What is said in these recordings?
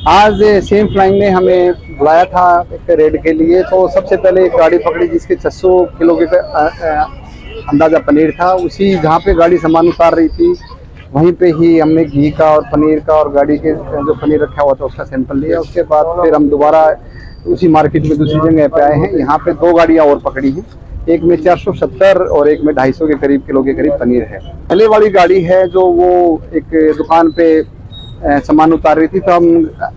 आज same flying ने हमें बुलाया था एक रेड के लिए। तो सबसे पहले एक गाड़ी पकड़ी जिसके 600 किलो के अंदाजा पनीर था। उसी जहाँ पे गाड़ी सामान उतार रही थी वहीं पे ही हमने घी का और पनीर का और गाड़ी के जो पनीर रखा हुआ था उसका सैंपल लिया। उसके बाद फिर हम दोबारा उसी मार्केट में दूसरी जगह पे आए हैं। यहाँ पे 2 गाड़ियाँ और पकड़ी हैं, एक में 470 और एक में 250 के करीब किलो के करीब पनीर है। पहले वाली गाड़ी है जो वो एक दुकान पे सामान उतार रही थी, तो हम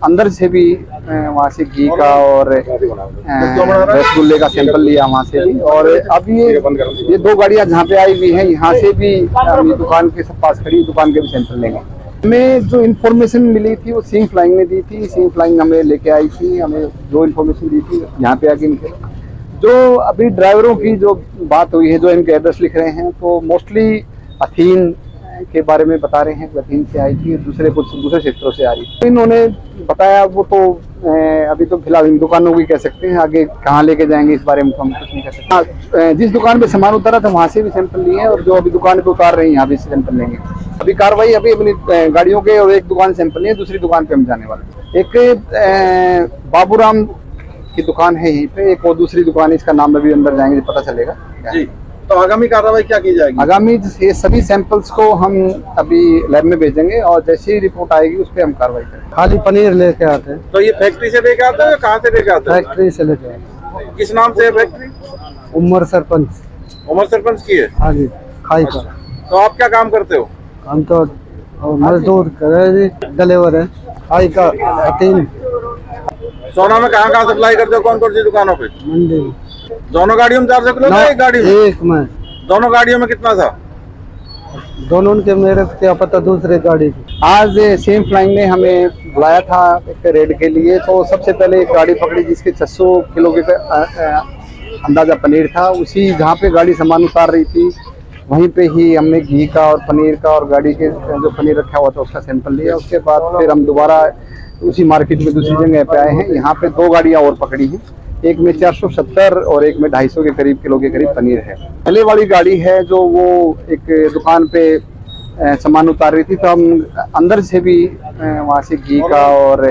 अंदर से भी वहाँ से घी का और रसगुल्ले का सैंपल लिया वहाँ से भी। और अब ये 2 गाड़ियाँ जहाँ पे आई हुई हैं यहाँ से भी हम दुकान के पास खड़ी दुकान के भी सैंपल लेंगे। हमें जो इन्फॉर्मेशन मिली थी वो सिंह फ्लाइंग ने दी थी। सिंह फ्लाइंग हमें लेके आई थी, हमें जो इन्फॉर्मेशन दी थी यहाँ पे आके इनके जो अभी ड्राइवरों की जो बात हुई है, जो इनके एड्रेस लिख रहे हैं, तो मोस्टली अथीन के बारे में बता रहे हैं कि अथीन से आई थी, कुछ दूसरे क्षेत्रों से आ रही थी। इन्होंने बताया वो तो अभी तो फिलहाल इन दुकानों की कह सकते हैं, आगे कहाँ लेके जाएंगे इस बारे में हम कुछ नहीं कह सकते। जिस दुकान पे सामान उतारा था वहाँ से भी सैंपल लिए हैं और जो अभी दुकान पे उतार रहे हैं यहाँ भी सैंपल लेंगे। अभी कार्रवाई अभी अपनी गाड़ियों के और एक दुकान सैंपल लिए, दूसरी दुकान पे हम जाने वाले। एक बाबूराम की दुकान है यहीं पे, एक और दूसरी दुकान है, इसका नाम अभी अंदर जाएंगे पता चलेगा जी। तो आगामी कार्रवाई क्या की जाएगी? आगामी ये सभी सैंपल्स को हम अभी लैब में भेजेंगे और जैसे ही रिपोर्ट आएगी उस पर हम कार्रवाई करेंगे। खाली पनीर लेके आते हैं। तो ये फैक्ट्री से लेके आते हैं, कहाँ से लेके आते हैं? फैक्ट्री से लेके आते हैं। किस नाम से है फैक्ट्री? उमर सरपंच। उमर सरपंच की है? हाँ जी, खाई का। तो आप क्या काम करते हो? हम तो मजदूर कर रहे जी, डिलीवर है खाई का। 3 सोना में कहाँ सप्लाई करते हो, कौन कौन सी दुकानों पे? मंडी में। दोनों गाड़ियों में 400 किलो था? एक गाड़ी में? एक में। दोनों गाड़ियों में कितना था? दोनों के मेरे क्या पता, दूसरे गाड़ी की। आज सेम फ्लाइंग ने हमें बुलाया था एक रेड के लिए। तो सबसे पहले एक गाड़ी पकड़ी जिसके 600 किलो के अंदाजा पनीर था। उसी जहाँ पे गाड़ी सामान उतार रही थी वहीं पे ही हमने घी का और पनीर का और गाड़ी के जो पनीर रखा हुआ था उसका सैंपल लिया। उसके बाद फिर हम दोबारा उसी मार्केट में दूसरी जगह पे आए हैं। यहाँ पे 2 गाड़ियाँ और पकड़ी हैं, एक में 470 और एक में 250 के करीब किलो के करीब पनीर है। पहले वाली गाड़ी है जो वो एक दुकान पे सामान उतार रही थी, तो हम अंदर से भी वहाँ से घी का और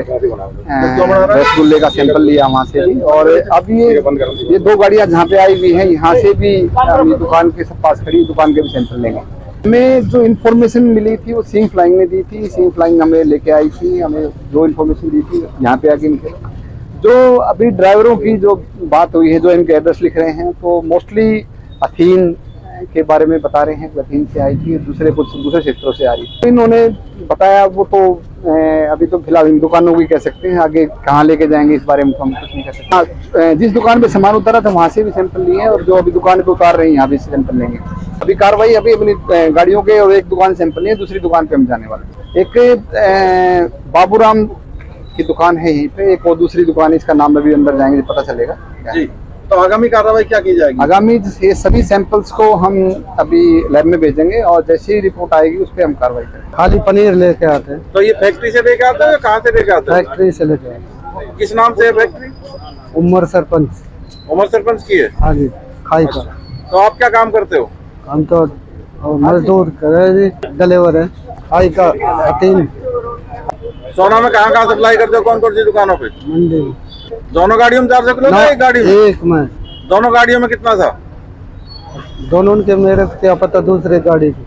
रसगुल्ले का सैंपल लिया वहाँ से भी। और अब ये 2 गाड़ियाँ जहाँ पे आई हुई हैं यहाँ से भी हम दुकान के पास खड़ी दुकान के भी सैंपल लेंगे। हमें जो इन्फॉर्मेशन मिली थी वो सिंह फ्लाइंग ने दी थी। सिंह फ्लाइंग हमें लेके आई थी, हमें जो इन्फॉर्मेशन दी थी यहाँ पे आके इनके जो अभी ड्राइवरों की जो बात हुई है, जो इनके एड्रेस लिख रहे हैं, तो मोस्टली अथीन के बारे में बता रहे हैं कि अथीन से आई थी, कुछ दूसरे क्षेत्रों से आ रही थी। इन्होंने बताया वो तो अभी तो फिलहाल इन दुकानों की कह सकते हैं, आगे कहाँ लेके जाएंगे इस बारे में हम कुछ नहीं कह सकते। जिस दुकान पे सामान उतारा था वहाँ से भी सैंपल लिए हैं और जो अभी दुकान पे उतार रहे हैं यहाँ भी सैंपल लेंगे। अभी कार्रवाई अभी अपनी गाड़ियों के और एक दुकान सैंपल लिए, दूसरी दुकान पे हम जाने वाले। एक बाबूराम की दुकान है यहीं पे, एक और दूसरी दुकान है, इसका नाम अभी अंदर जाएंगे पता चलेगा जी। तो आगामी कार्रवाई क्या की जाएगी? आगामी ये सभी सैंपल्स को हम अभी लैब में भेजेंगे और जैसे ही रिपोर्ट आएगी उस पर हम कार्रवाई करेंगे। खाली पनीर लेके आते हैं। तो ये फैक्ट्री से लेके आते हैं, कहाँ से लेके आते हैं? फैक्ट्री से लेके आते हैं। किस नाम से है फैक्ट्री? उमर सरपंच। उमर सरपंच की है? हाँ जी, खाई का। तो आप क्या काम करते हो? हम तो मजदूर कर रहे जी, डिलीवर है खाई का। 3 सोना में कहाँ सप्लाई करते हो, कौन कौन सी दुकानों पे? मंडी में। दोनों गाड़ियों में 400 किलो था? एक गाड़ी में? एक में। दोनों गाड़ियों में कितना था? दोनों के मेरे क्या पता, दूसरे गाड़ी की।